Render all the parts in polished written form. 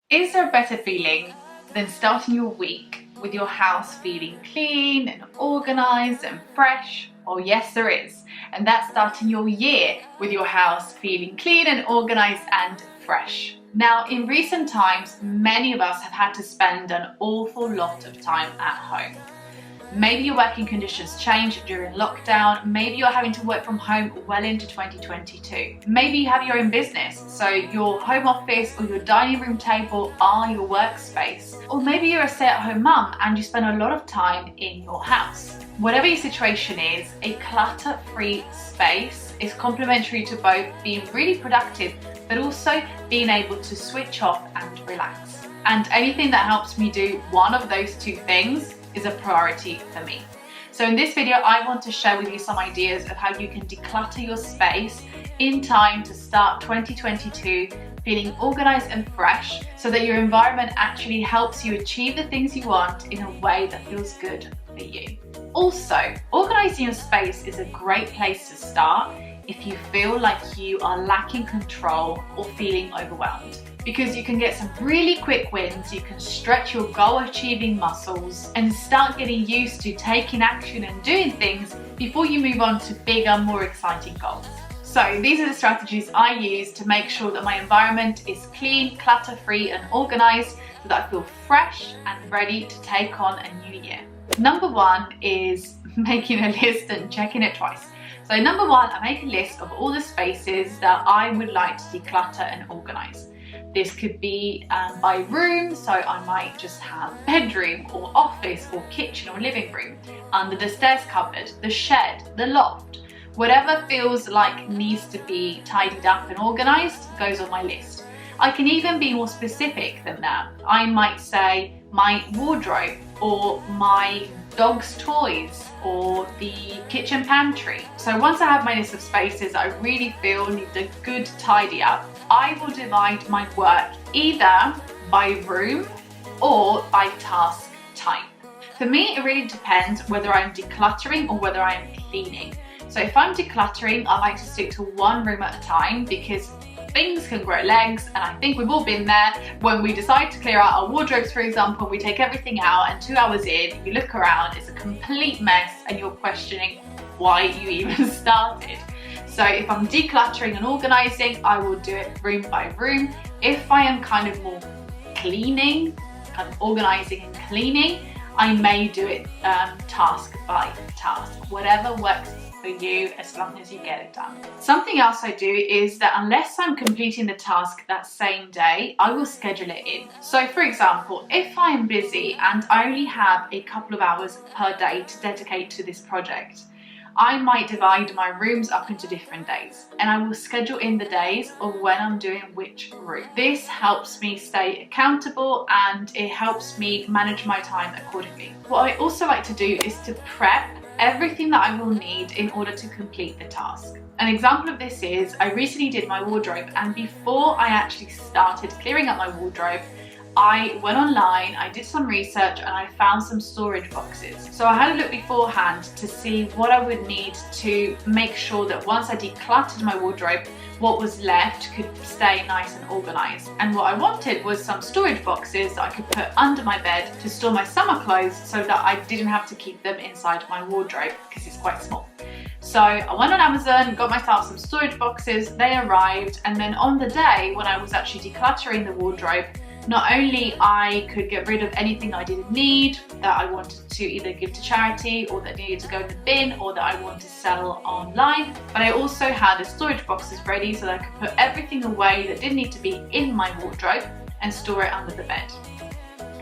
Is there a better feeling than starting your week with your house feeling clean and organised and fresh? Oh yes, there is. And that's starting your year with your house feeling clean and organised and fresh. Now, in recent times, many of us have had to spend an awful lot of time at home. Maybe your working conditions changed during lockdown. Maybe you're having to work from home well into 2022. Maybe you have your own business, so your home office or your dining room table are your workspace. Or maybe you're a stay-at-home mum and you spend a lot of time in your house. Whatever your situation is, a clutter-free space is complementary to both being really productive, but also being able to switch off and relax. And anything that helps me do one of those two things is a priority for me. So in this video, I want to share with you some ideas of how you can declutter your space in time to start 2022 feeling organized and fresh, so that your environment actually helps you achieve the things you want in a way that feels good for you. Also, organizing your space is a great place to start if you feel like you are lacking control or feeling overwhelmed, because you can get some really quick wins. You can stretch your goal achieving muscles and start getting used to taking action and doing things before you move on to bigger, more exciting goals. So these are the strategies I use to make sure that my environment is clean, clutter-free and organized, so that I feel fresh and ready to take on a new year. Number one is making a list and checking it twice. So number one, I make a list of all the spaces that I would like to declutter and organize. This could be by room, so I might just have bedroom or office or kitchen or living room, under the stairs cupboard, the shed, the loft. Whatever feels like needs to be tidied up and organized goes on my list. I can even be more specific than that. I might say my wardrobe or my dog's toys or the kitchen pantry. So once I have my list of spaces I really feel need a good tidy up, I will divide my work either by room or by task type. For me, it really depends whether I'm decluttering or whether I'm cleaning. So if I'm decluttering, I like to stick to one room at a time, because things can grow legs, and I think we've all been there when we decide to clear out our wardrobes, for example. We take everything out and 2 hours in, you look around, it's a complete mess and you're questioning why you even started. So if I'm decluttering and organizing, I will do it room by room. If I am kind of more cleaning, kind of organizing and cleaning, I may do it task by task, whatever works for you, as long as you get it done. Something else I do is that unless I'm completing the task that same day, I will schedule it in. So for example, if I'm busy and I only have a couple of hours per day to dedicate to this project, I might divide my rooms up into different days, and I will schedule in the days of when I'm doing which room. This helps me stay accountable and it helps me manage my time accordingly. What I also like to do is to prep everything that I will need in order to complete the task. An example of this is I recently did my wardrobe, and before I actually started clearing up my wardrobe, I went online, I did some research and I found some storage boxes. So I had a look beforehand to see what I would need to make sure that once I decluttered my wardrobe, what was left could stay nice and organized. And what I wanted was some storage boxes that I could put under my bed to store my summer clothes, so that I didn't have to keep them inside my wardrobe because it's quite small. So I went on Amazon, got myself some storage boxes, they arrived, and then on the day when I was actually decluttering the wardrobe, not only I could get rid of anything I didn't need, that I wanted to either give to charity or that needed to go in the bin or that I want to sell online, but I also had the storage boxes ready so that I could put everything away that didn't need to be in my wardrobe and store it under the bed.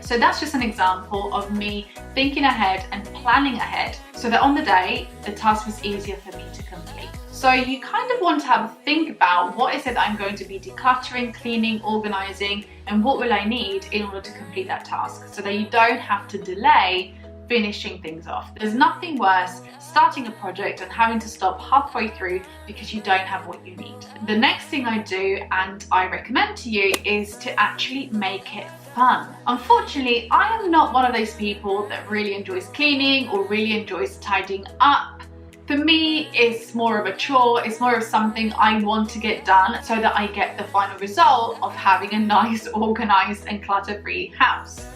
So that's just an example of me thinking ahead and planning ahead, so that on the day, the task was easier for me to complete. So you kind of want to have a think about what is it that I'm going to be decluttering, cleaning, organizing, and what will I need in order to complete that task, so that you don't have to delay finishing things off. There's nothing worse starting a project and having to stop halfway through because you don't have what you need. The next thing I do, and I recommend to you, is to actually make it fun. Unfortunately, I am not one of those people that really enjoys cleaning or really enjoys tidying up For me, it's more of a chore, it's more of something I want to get done so that I get the final result of having a nice, organized and clutter-free house.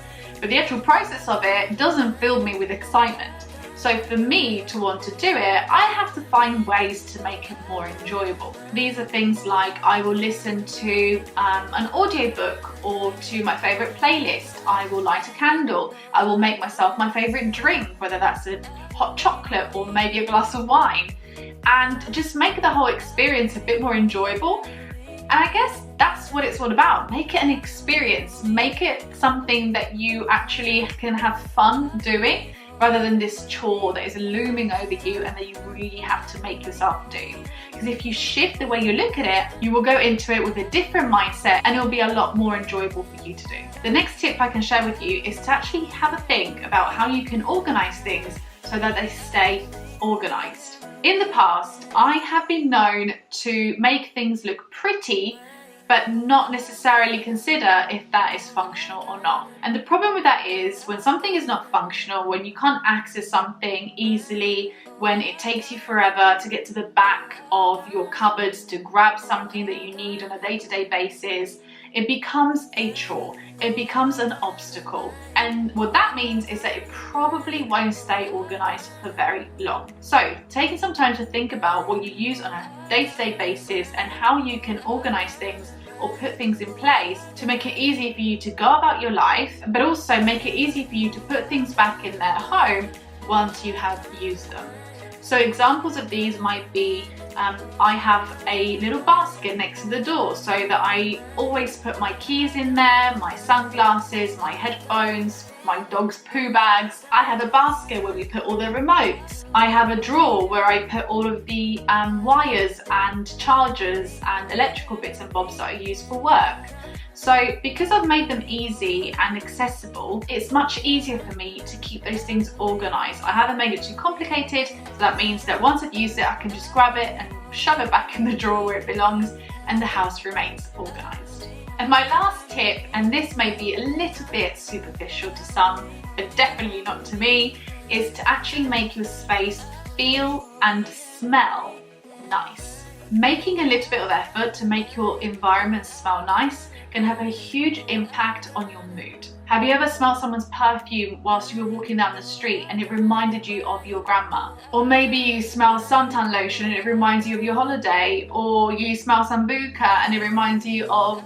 But the actual process of it doesn't fill me with excitement. So for me to want to do it, I have to find ways to make it more enjoyable. These are things like I will listen to an audiobook or to my favorite playlist. I will light a candle. I will make myself my favorite drink, whether that's a hot chocolate or maybe a glass of wine, and just make the whole experience a bit more enjoyable. And I guess that's what it's all about. Make it an experience. Make it something that you actually can have fun doing, rather than this chore that is looming over you and that you really have to make yourself do. Because if you shift the way you look at it, you will go into it with a different mindset and it will be a lot more enjoyable for you to do. The next tip I can share with you is to actually have a think about how you can organize things so that they stay organized. In the past, I have been known to make things look pretty but not necessarily consider if that is functional or not. And the problem with that is when something is not functional, when you can't access something easily, when it takes you forever to get to the back of your cupboards to grab something that you need on a day-to-day basis, it becomes a chore. It becomes an obstacle. And what that means is that it probably won't stay organized for very long. So taking some time to think about what you use on a day-to-day basis and how you can organize things or put things in place to make it easy for you to go about your life, but also make it easy for you to put things back in their home once you have used them. So examples of these might be, I have a little basket next to the door so that I always put my keys in there, my sunglasses, my headphones, my dog's poo bags. I have a basket where we put all the remotes. I have a drawer where I put all of the wires and chargers and electrical bits and bobs that I use for work. So because I've made them easy and accessible, it's much easier for me to keep those things organized. I haven't made it too complicated, so that means that once I've used it, I can just grab it and shove it back in the drawer where it belongs, and the house remains organized. And my last tip, and this may be a little bit superficial to some, but definitely not to me, is to actually make your space feel and smell nice. Making a little bit of effort to make your environment smell nice can have a huge impact on your mood. Have you ever smelled someone's perfume whilst you were walking down the street and it reminded you of your grandma? Or maybe you smell suntan lotion and it reminds you of your holiday, or you smell sambuca and it reminds you of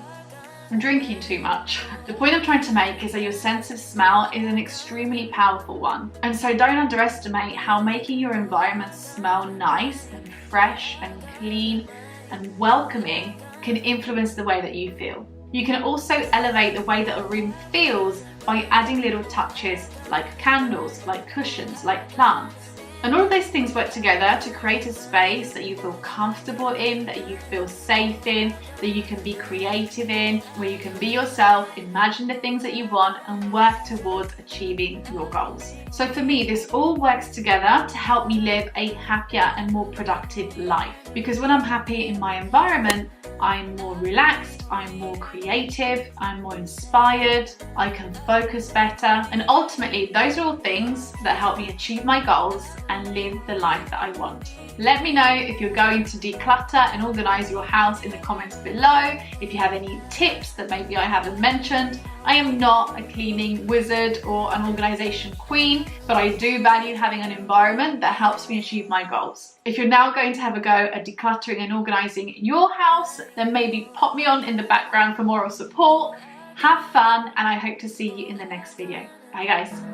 drinking too much. The point I'm trying to make is that your sense of smell is an extremely powerful one. And so don't underestimate how making your environment smell nice and fresh and clean and welcoming can influence the way that you feel. You can also elevate the way that a room feels by adding little touches like candles, like cushions, like plants. And all of those things work together to create a space that you feel comfortable in, that you feel safe in, that you can be creative in, where you can be yourself, imagine the things that you want and work towards achieving your goals. So for me, this all works together to help me live a happier and more productive life. Because when I'm happy in my environment, I'm more relaxed, I'm more creative, I'm more inspired, I can focus better, and ultimately those are all things that help me achieve my goals and live the life that I want. Let me know if you're going to declutter and organize your house in the comments below. If you have any tips that maybe I haven't mentioned. I am not a cleaning wizard or an organization queen, but I do value having an environment that helps me achieve my goals. If you're now going to have a go at decluttering and organizing your house, then maybe pop me on in the background for moral support. Have fun, and I hope to see you in the next video. Bye guys.